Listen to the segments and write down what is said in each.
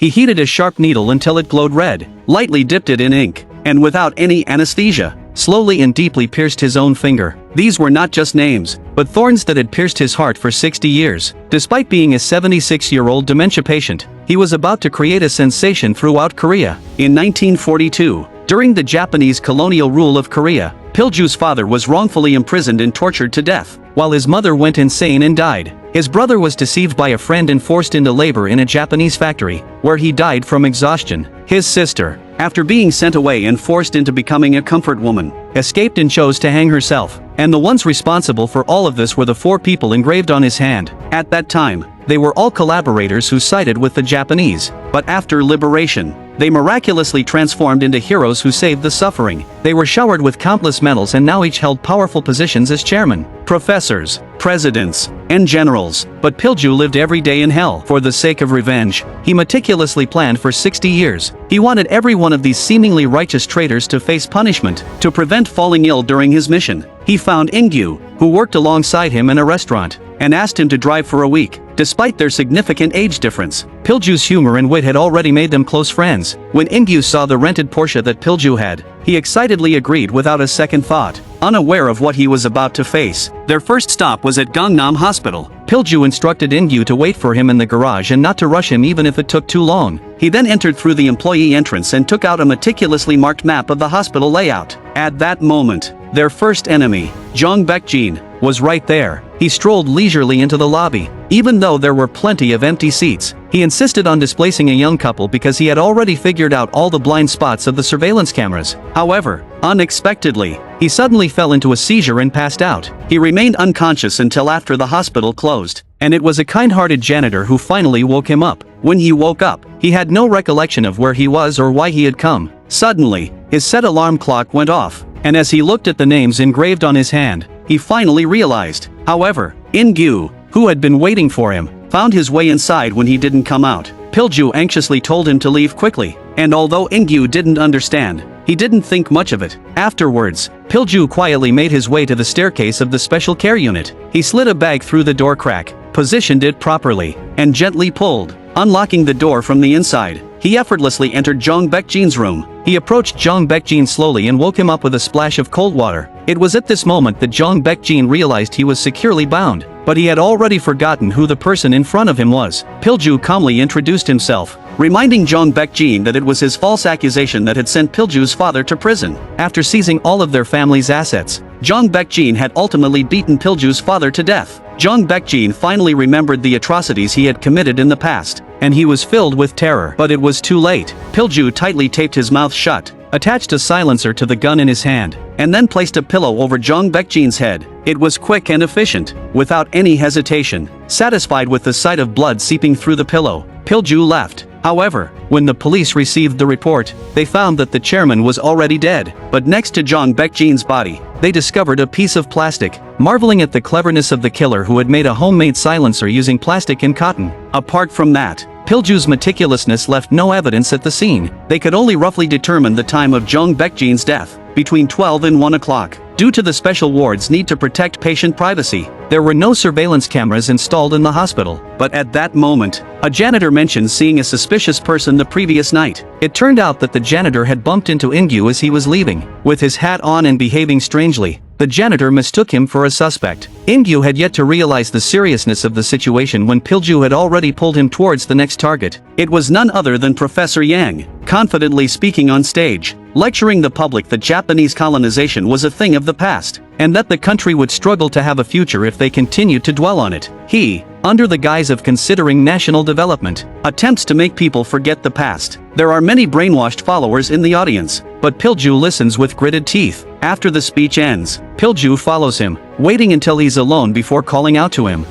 He heated a sharp needle until it glowed red, lightly dipped it in ink, and without any anesthesia, slowly and deeply pierced his own finger. These were not just names, but thorns that had pierced his heart for 60 years. Despite being a 76-year-old dementia patient, he was about to create a sensation throughout Korea. In 1942, during the Japanese colonial rule of Korea, Pilju's father was wrongfully imprisoned and tortured to death, while his mother went insane and died. His brother was deceived by a friend and forced into labor in a Japanese factory, where he died from exhaustion. His sister, after being sent away and forced into becoming a comfort woman, escaped and chose to hang herself, and the ones responsible for all of this were the 4 people engraved on his hand. At that time, they were all collaborators who sided with the Japanese, but after liberation, they miraculously transformed into heroes who saved the suffering. They were showered with countless medals and now each held powerful positions as chairmen, professors, presidents, and generals. But Pilju lived every day in hell. For the sake of revenge, he meticulously planned for 60 years. He wanted every one of these seemingly righteous traitors to face punishment. To prevent falling ill during his mission, he found Ingyu, who worked alongside him in a restaurant, and asked him to drive for a week. Despite their significant age difference, Pilju's humor and wit had already made them close friends. When Ingyu saw the rented Porsche that Pilju had, he excitedly agreed without a second thought, unaware of what he was about to face. Their first stop was at Gangnam Hospital. Pilju instructed Ingyu to wait for him in the garage and not to rush him even if it took too long. He then entered through the employee entrance and took out a meticulously marked map of the hospital layout. At that moment, their first enemy, Jong Baekjin, was right there. He strolled leisurely into the lobby. Even though there were plenty of empty seats, he insisted on displacing a young couple because he had already figured out all the blind spots of the surveillance cameras. However, unexpectedly, he suddenly fell into a seizure and passed out. He remained unconscious until after the hospital closed, and it was a kind-hearted janitor who finally woke him up. When he woke up, he had no recollection of where he was or why he had come. Suddenly, his set alarm clock went off, and as he looked at the names engraved on his hand, he finally realized. However, Ingyu, who had been waiting for him, found his way inside when he didn't come out. Pilju anxiously told him to leave quickly, and although Ingyu didn't understand, he didn't think much of it. Afterwards, Pilju quietly made his way to the staircase of the special care unit. He slid a bag through the door crack, positioned it properly, and gently pulled, unlocking the door from the inside. He effortlessly entered Jong Baekjin's room. He approached Jong Baekjin slowly and woke him up with a splash of cold water. It was at this moment that Jong Baekjin realized he was securely bound, but he had already forgotten who the person in front of him was. Pilju calmly introduced himself, reminding Jong Baekjin that it was his false accusation that had sent Pilju's father to prison. After seizing all of their family's assets, Jong Baekjin had ultimately beaten Pilju's father to death. Jong Baekjin finally remembered the atrocities he had committed in the past, and he was filled with terror. But it was too late. Pilju tightly taped his mouth shut, attached a silencer to the gun in his hand, and then placed a pillow over Jong Baekjin's head. It was quick and efficient, without any hesitation. Satisfied with the sight of blood seeping through the pillow, Pilju left. However, when the police received the report, they found that the chairman was already dead. But next to Jong Baekjin's body, they discovered a piece of plastic, marveling at the cleverness of the killer who had made a homemade silencer using plastic and cotton. Apart from that, Pilju's meticulousness left no evidence at the scene. They could only roughly determine the time of Jong Baekjin's death, between 12 and 1 o'clock. Due to the special ward's need to protect patient privacy, there were no surveillance cameras installed in the hospital. But at that moment, a janitor mentioned seeing a suspicious person the previous night. It turned out that the janitor had bumped into Ingyu as he was leaving. With his hat on and behaving strangely, the janitor mistook him for a suspect. Ingyu had yet to realize the seriousness of the situation when Pilju had already pulled him towards the next target. It was none other than Professor Yang, confidently speaking on stage, lecturing the public that Japanese colonization was a thing of the past, and that the country would struggle to have a future if they continued to dwell on it. He, under the guise of considering national development, attempts to make people forget the past. There are many brainwashed followers in the audience, but Pilju listens with gritted teeth. After the speech ends, Pilju follows him, waiting until he's alone before calling out to him.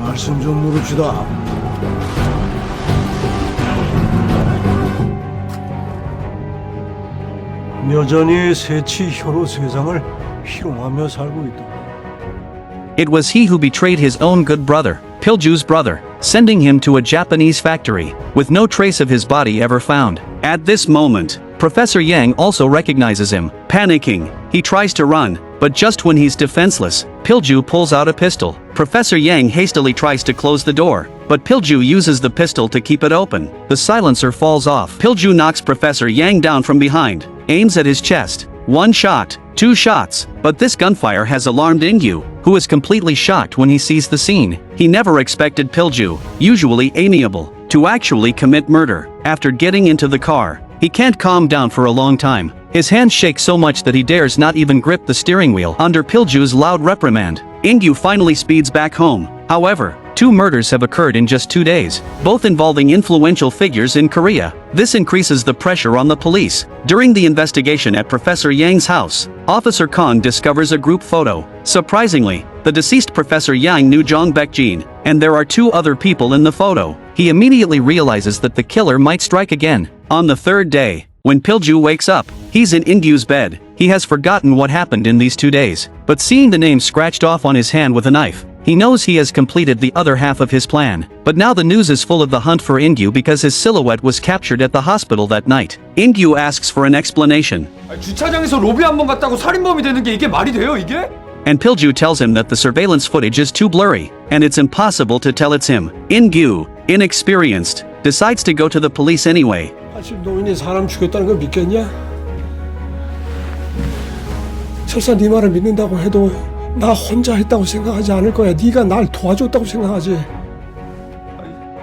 말씀 좀 물읍시다. 여전히 새치 혀로 세상을 희롱하며 살고 있다. It was he who betrayed his own good brother, Pilju's brother, sending him to a Japanese factory, with no trace of his body ever found. At this moment, Professor Yang also recognizes him. Panicking, he tries to run, but just when he's defenseless, Pilju pulls out a pistol. Professor Yang hastily tries to close the door, but Pilju uses the pistol to keep it open. The silencer falls off. Pilju knocks Professor Yang down from behind, aims at his chest. One shot, two shots, but this gunfire has alarmed Ingyu, who is completely shocked when he sees the scene. He never expected Pilju, usually amiable, to actually commit murder. After getting into the car, he can't calm down for a long time. His hands shake so much that he dares not even grip the steering wheel under Pilju's loud reprimand. Ingyu finally speeds back home. However, 2 murders have occurred in just 2 days, both involving influential figures in Korea. This increases the pressure on the police. During the investigation at Professor Yang's house, Officer Kong discovers a group photo. Surprisingly, the deceased Professor Yang knew Jong Baekjin, and there are 2 other people in the photo. He immediately realizes that the killer might strike again. On the 3rd day, when Pilju wakes up, he's in Ingyu's bed. He has forgotten what happened in these 2 days, but seeing the name scratched off on his hand with a knife, he knows he has completed the other half of his plan. But now the news is full of the hunt for Ingyu because his silhouette was captured at the hospital that night. Ingyu asks for an explanation. 주차장에서 로비 한 번 갔다고 살인범이 되는 게 이게 말이 돼요, 이게? And Pilju tells him that the surveillance footage is too blurry, and it's impossible to tell it's him. Ingyu, inexperienced, decides to go to the police anyway. 사실 노인이 사람 죽였다는 걸 믿겠냐? 설사 네 말을 믿는다고 해도 나 혼자 했다고 생각하지 않을 거야. 네가 날 도와줬다고 생각하지.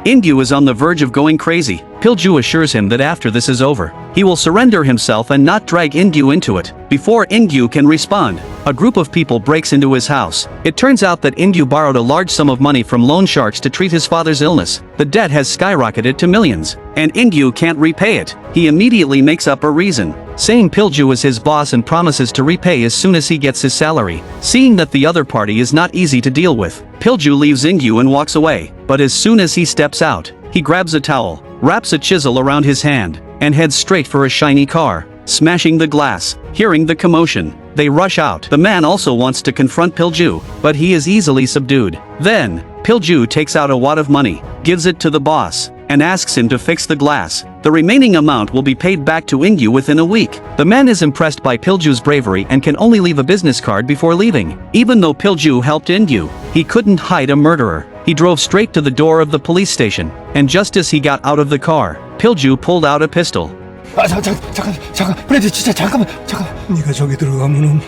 Ingyu is on the verge of going crazy. Pilju assures him that after this is over, he will surrender himself and not drag Ingyu into it. Before Ingyu can respond, a group of people breaks into his house. It turns out that Ingyu borrowed a large sum of money from loan sharks to treat his father's illness. The debt has skyrocketed to millions, and Ingyu can't repay it. He immediately makes up a reason, saying Pilju is his boss and promises to repay as soon as he gets his salary. Seeing that the other party is not easy to deal with, Pilju leaves Ingyu and walks away. But as soon as he steps out, he grabs a towel, wraps a chisel around his hand, and heads straight for a shiny car, smashing the glass. Hearing the commotion, they rush out. The man also wants to confront Pilju, but he is easily subdued. Then, Pilju takes out a wad of money, gives it to the boss, and asks him to fix the glass. The remaining amount will be paid back to Ingyu within a week. The man is impressed by Pilju's bravery and can only leave a business card before leaving. Even though Pilju helped Ingyu, he couldn't hide a murderer. He drove straight to the door of the police station, and just as he got out of the car, Pilju pulled out a pistol. 잠깐, 브래드 진짜 잠깐만. 네가 저기 들어가면은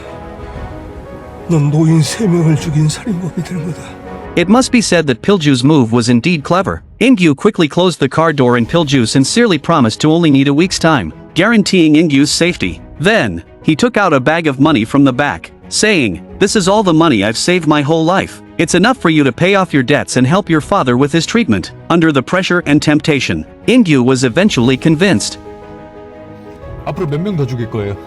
넌 노인 3명을 죽인 살인범이 되는 거다. It must be said that Pilju's move was indeed clever. Ingyu quickly closed the car door and Pilju sincerely promised to only need a week's time, guaranteeing Ingyu's safety. Then, he took out a bag of money from the back, saying, "This is all the money I've saved my whole life. It's enough for you to pay off your debts and help your father with his treatment." Under the pressure and temptation, Ingyu was eventually convinced. 앞으로 몇 명 더 죽일 거예요?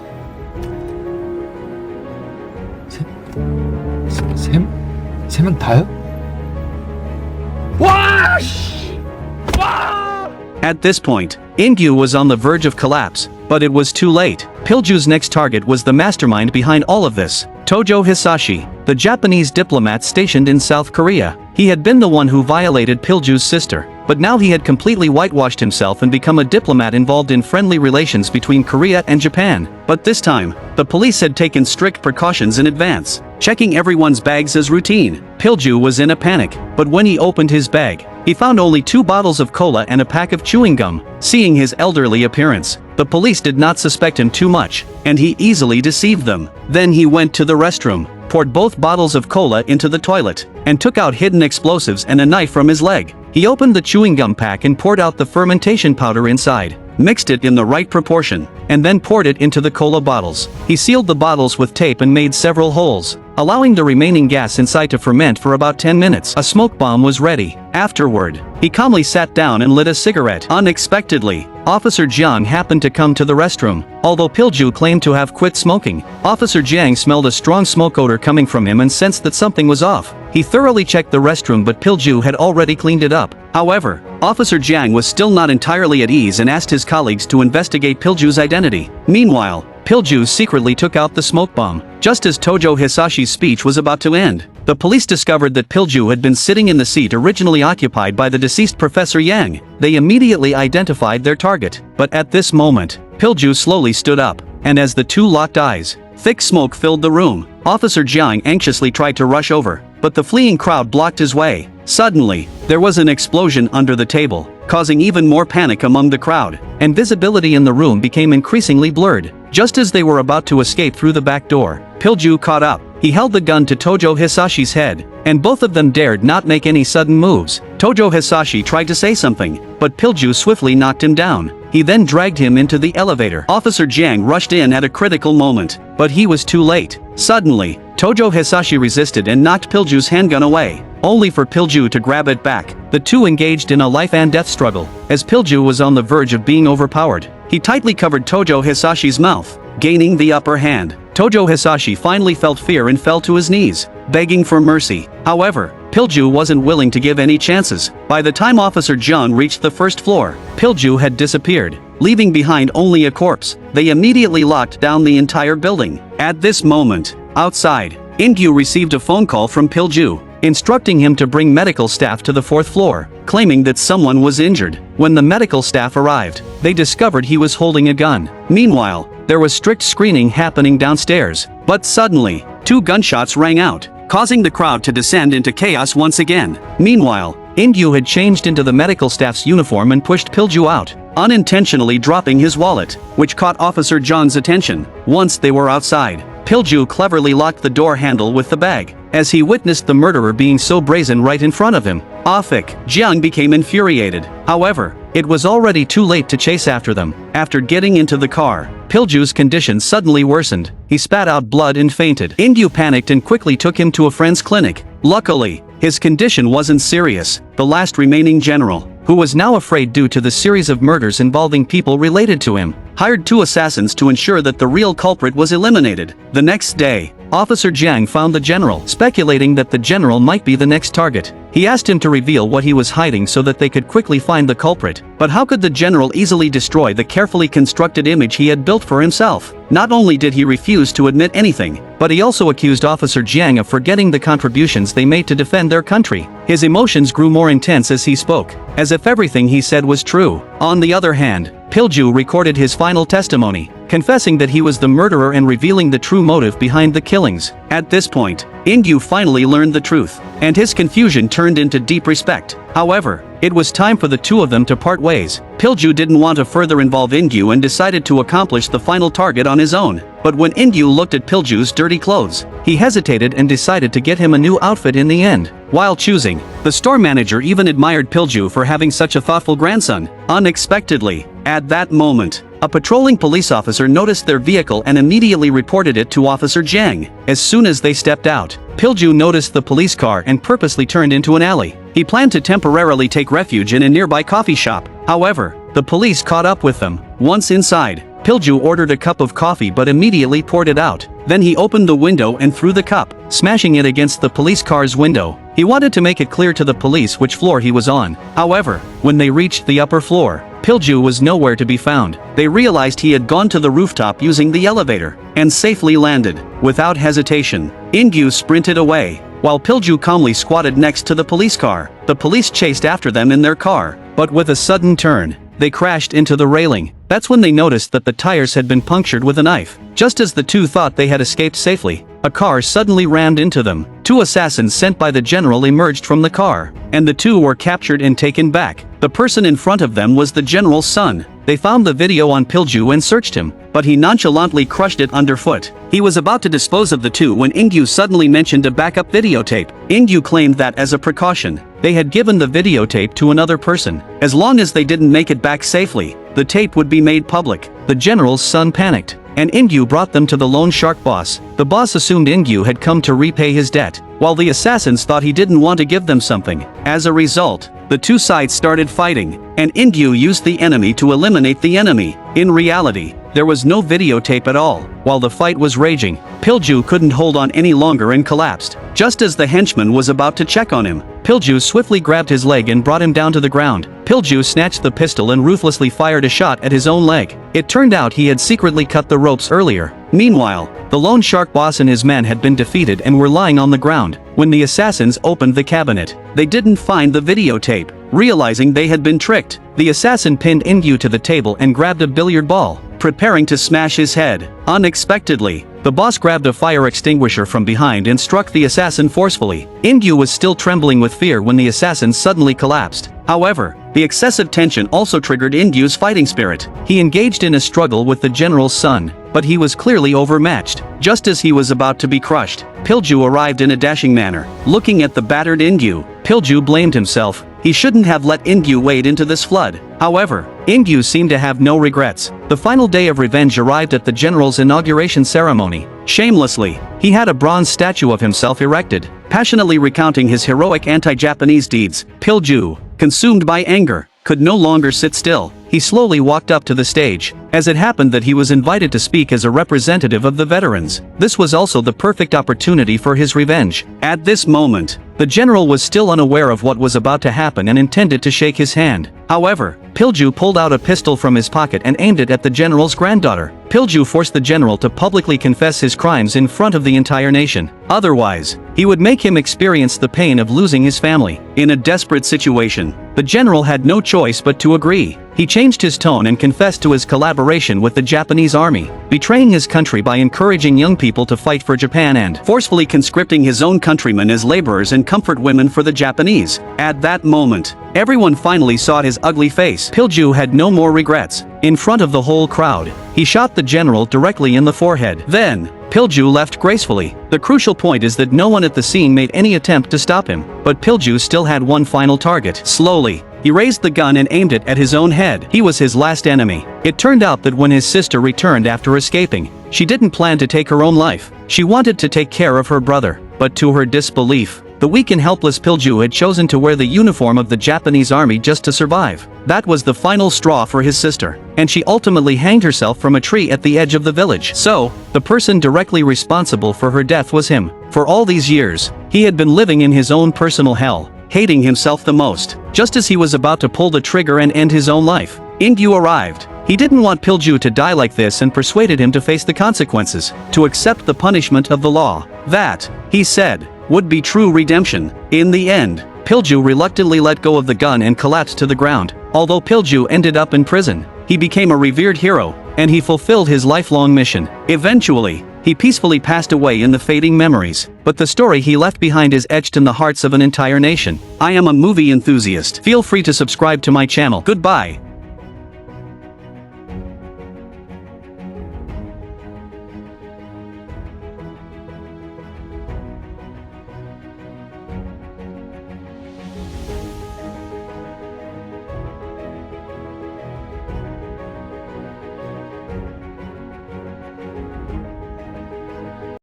세 명 다요? 와! At this point, Ingyu was on the verge of collapse, but it was too late. Pilju's next target was the mastermind behind all of this, Tojo Hisashi, the Japanese diplomat stationed in South Korea. He had been the one who violated Pilju's sister, but now he had completely whitewashed himself and become a diplomat involved in friendly relations between Korea and Japan. But this time, the police had taken strict precautions in advance, checking everyone's bags as routine. Pilju was in a panic, but when he opened his bag, he found only 2 bottles of cola and a pack of chewing gum. Seeing his elderly appearance, the police did not suspect him too much, and he easily deceived them. Then he went to the restroom, poured both bottles of cola into the toilet, and took out hidden explosives and a knife from his leg. He opened the chewing gum pack and poured out the fermentation powder inside, mixed it in the right proportion, and then poured it into the cola bottles. He sealed the bottles with tape and made several holes, allowing the remaining gas inside to ferment for about 10 minutes. A smoke bomb was ready. Afterward, he calmly sat down and lit a cigarette. Unexpectedly, Officer Jiang happened to come to the restroom. Although Pilju claimed to have quit smoking, Officer Jiang smelled a strong smoke odor coming from him and sensed that something was off. He thoroughly checked the restroom, but Pilju had already cleaned it up. However, Officer Jiang was still not entirely at ease and asked his colleagues to investigate Pilju's identity. Meanwhile, Pilju secretly took out the smoke bomb. Just as Tojo Hisashi's speech was about to end, the police discovered that Pilju had been sitting in the seat originally occupied by the deceased Professor Yang. They immediately identified their target. But at this moment, Pilju slowly stood up. and as the two locked eyes, thick smoke filled the room. Officer Jiang anxiously tried to rush over, but the fleeing crowd blocked his way. Suddenly, there was an explosion under the table, causing even more panic among the crowd, and visibility in the room became increasingly blurred. Just as they were about to escape through the back door, Pilju caught up. He held the gun to Tojo Hisashi's head, and both of them dared not make any sudden moves. Tojo Hisashi tried to say something, but Pilju swiftly knocked him down. He then dragged him into the elevator. Officer Jiang rushed in at a critical moment, but he was too late. Suddenly, Tojo Hisashi resisted and knocked Pilju's handgun away, only for Pilju to grab it back. The two engaged in a life and death struggle. As Pilju was on the verge of being overpowered, he tightly covered Tojo Hisashi's mouth, gaining the upper hand. Tojo Hisashi finally felt fear and fell to his knees, begging for mercy. However, Pilju wasn't willing to give any chances. By the time Officer John reached the first floor, Pilju had disappeared, leaving behind only a corpse. They immediately locked down the entire building. At this moment, outside, Ingyu received a phone call from Pilju, instructing him to bring medical staff to the fourth floor, claiming that someone was injured. When the medical staff arrived, they discovered he was holding a gun. Meanwhile, there was strict screening happening downstairs, but suddenly, 2 gunshots rang out, causing the crowd to descend into chaos once again. Meanwhile, Ingyu had changed into the medical staff's uniform and pushed Pilju out, unintentionally dropping his wallet, which caught Officer John's attention. Once they were outside, Pilju cleverly locked the door handle with the bag, as he witnessed the murderer being so brazen right in front of him. Officer Jiang became infuriated. However, it was already too late to chase after them. After getting into the car, Pilju's condition suddenly worsened. He spat out blood and fainted. Ingyu panicked and quickly took him to a friend's clinic. Luckily, his condition wasn't serious. The last remaining general, who was now afraid due to the series of murders involving people related to him, hired 2 assassins to ensure that the real culprit was eliminated. The next day, Officer Jiang found the general, speculating that the general might be the next target. He asked him to reveal what he was hiding so that they could quickly find the culprit. But how could the general easily destroy the carefully constructed image he had built for himself? Not only did he refuse to admit anything, but he also accused Officer Jiang of forgetting the contributions they made to defend their country. His emotions grew more intense as he spoke, as if everything he said was true. On the other hand, Pilju recorded his final testimony, confessing that he was the murderer and revealing the true motive behind the killings. At this point, Ingyu finally learned the truth, and his confusion turned into deep respect. However, it was time for the two of them to part ways. Pilju didn't want to further involve Ingyu and decided to accomplish the final target on his own. But when Ingyu looked at Pilju's dirty clothes, he hesitated and decided to get him a new outfit in the end. While choosing, the store manager even admired Pilju for having such a thoughtful grandson. Unexpectedly, at that moment, a patrolling police officer noticed their vehicle and immediately reported it to Officer Jiang. As soon as they stepped out, Pilju noticed the police car and purposely turned into an alley. He planned to temporarily take refuge in a nearby coffee shop. However, the police caught up with them. Once inside, Pilju ordered a cup of coffee but immediately poured it out. Then he opened the window and threw the cup, smashing it against the police car's window. He wanted to make it clear to the police which floor he was on. However, when they reached the upper floor, Pilju was nowhere to be found. They realized he had gone to the rooftop using the elevator, and safely landed. Without hesitation, Ingyu sprinted away, while Pilju calmly squatted next to the police car. The police chased after them in their car, but with a sudden turn, they crashed into the railing. That's when they noticed that the tires had been punctured with a knife. Just as the two thought they had escaped safely, a car suddenly rammed into them. 2 assassins sent by the general emerged from the car, and the two were captured and taken back. The person in front of them was the general's son. They found the video on Pilju and searched him, but he nonchalantly crushed it underfoot. He was about to dispose of the two when Ingyu suddenly mentioned a backup videotape. Ingyu claimed that as a precaution, they had given the videotape to another person. As long as they didn't make it back safely, the tape would be made public. The general's son panicked, and Ingyu brought them to the loan shark boss. The boss assumed Ingyu had come to repay his debt, while the assassins thought he didn't want to give them something. As a result, the two sides started fighting, and Ingyu used the enemy to eliminate the enemy. In reality, there was no videotape at all. While the fight was raging, Pilju couldn't hold on any longer and collapsed. Just as the henchman was about to check on him, Pilju swiftly grabbed his leg and brought him down to the ground. Pilju snatched the pistol and ruthlessly fired a shot at his own leg. It turned out he had secretly cut the ropes earlier. Meanwhile, the loan shark boss and his men had been defeated and were lying on the ground. When the assassins opened the cabinet, they didn't find the videotape. Realizing they had been tricked, the assassin pinned Ingyu to the table and grabbed a billiard ball. preparing to smash his head. Unexpectedly, the boss grabbed a fire extinguisher from behind and struck the assassin forcefully. Ingyu was still trembling with fear when the assassin suddenly collapsed. However, the excessive tension also triggered Ingyu's fighting spirit. He engaged in a struggle with the general's son, but he was clearly overmatched. Just as he was about to be crushed, Pilju arrived in a dashing manner. Looking at the battered Ingyu, Pilju blamed himself. He shouldn't have let Ingyu wade into this flood. However, Ingyu seemed to have no regrets. The final day of revenge arrived at the general's inauguration ceremony. Shamelessly, he had a bronze statue of himself erected, passionately recounting his heroic anti-Japanese deeds. Pilju, consumed by anger, could no longer sit still. He slowly walked up to the stage, as it happened that he was invited to speak as a representative of the veterans. This was also the perfect opportunity for his revenge. At this moment, the general was still unaware of what was about to happen and intended to shake his hand. However, Pilju pulled out a pistol from his pocket and aimed it at the general's granddaughter. Pilju forced the general to publicly confess his crimes in front of the entire nation. Otherwise, he would make him experience the pain of losing his family. In a desperate situation, the general had no choice but to agree. He changed his tone and confessed to his collaboration with the Japanese army, betraying his country by encouraging young people to fight for Japan and forcefully conscripting his own countrymen as laborers and comfort women for the Japanese. At that moment, everyone finally saw his ugly face. Pilju had no more regrets. In front of the whole crowd, he shot the general directly in the forehead. Then, Pilju left gracefully. The crucial point is that no one at the scene made any attempt to stop him, but Pilju still had one final target. Slowly, he raised the gun and aimed it at his own head. He was his last enemy. It turned out that when his sister returned after escaping, she didn't plan to take her own life. She wanted to take care of her brother, but to her disbelief, the weak and helpless Pilju had chosen to wear the uniform of the Japanese army just to survive. That was the final straw for his sister, and she ultimately hanged herself from a tree at the edge of the village. So, the person directly responsible for her death was him. For all these years, he had been living in his own personal hell, hating himself the most. Just as he was about to pull the trigger and end his own life, Ingyu arrived. He didn't want Pilju to die like this and persuaded him to face the consequences, to accept the punishment of the law. That, he said, would be true redemption. In the end, Pilju reluctantly let go of the gun and collapsed to the ground. Although Pilju ended up in prison, he became a revered hero, and he fulfilled his lifelong mission. Eventually, he peacefully passed away in the fading memories, but the story he left behind is etched in the hearts of an entire nation. I am a movie enthusiast. Feel free to subscribe to my channel. Goodbye.